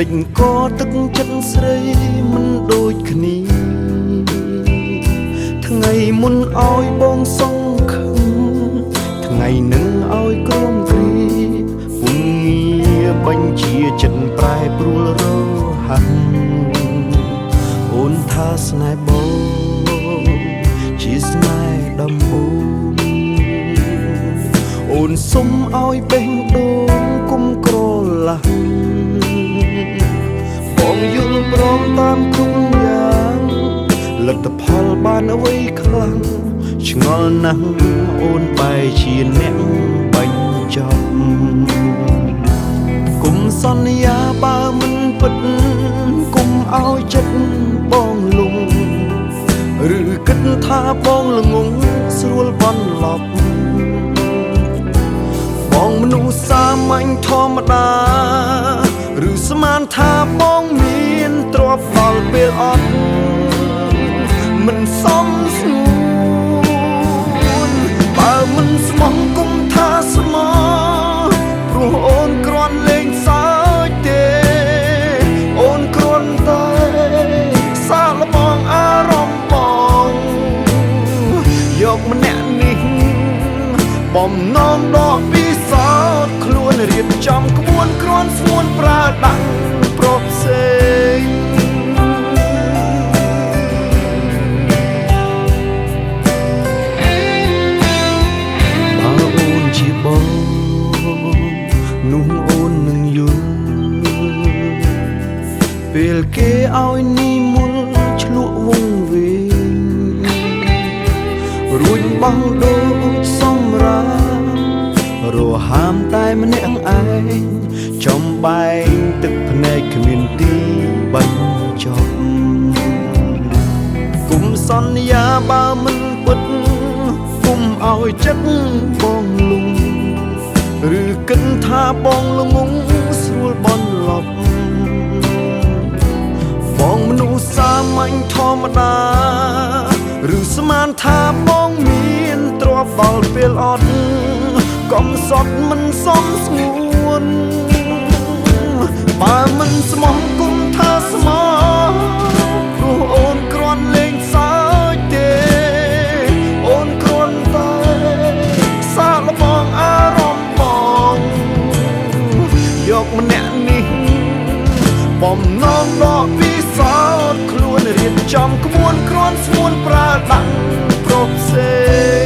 ដេញក៏ទឹកចិត្តស្រីមិនដូចគ្នាថ្ងៃមុនឲ្យបងសង្ឃឹមថ្ងៃនឹងឲ្យក្រំគ្រីពុំងារបញ្ជាចិត្តប្រែប្រួលរហ័សអូនថាស្នេហ៍បងជាស្នេហ៍ដំបូងអូនសុំឲ្យបេះដូងគុំក្រឡាស់បងយល់ព្រមតាមគ្រប់យ៉ាងលទ្ធផលបានអ្វីខ្លាំងឆ្ងល់ណាស់អូនបែរជាអ្នកបញ្ចប់គុំសន្យាបើមិនពិតគុំឲ្យចិត្តបងលំឬគិតថាបងល្ងងស្រួលបន្លប់បងមនុស្សសាមញ្ញធម្មតាឬស្មានថាបងមានទ្រព្យដល់ពេលអត់មិនសមស្នួនបើមិនស្មោះគុំថាស្មោះព្រោះអូនគ្រាន់លេងសើចទេអូនគ្រាន់តែសាកល្បងអារម្មណ៍បងយកម្នាក់នេះបំណងដកពិសោធន៍ខ្លួនរៀបចំក្បួនគ្រាន់ស្មួនប្រើដាក់ប្រពផ្សេងបើអូនជាបងនោះអូននឹងយល់ពេលគេឲ្យនីមុលឆ្លក់វងវែងរួចបង់ដូចសម្រាប់រហាមតែម្នាក់ឯងចំបែងទឹកភ្នែកគ្មានទីបញ្ចប់គុំសន្យាបើមិនពិតគុំឲ្យចិត្តបងលំឬគិតថាបងល្ងងស្រួលបន្លប់បងមនុស្សសាមញ្ញធម្មតាឬស្មានថាបងមានទ្រព្យដល់ពេលអត់កំសត់មិនសមស្ងួនបើមិនស្មោះគុំថាស្មោះព្រោះអូនគ្រាន់លេងសើចទេអូនគ្រាន់តែសាកល្បងអារម្មណ៍បងយកម្នាក់នេះបំណងដកពិសោធន៍ខ្លួនរៀបចំក្បួនគ្រាន់ស្មួនប្រើដាក់ប្រពផ្សេង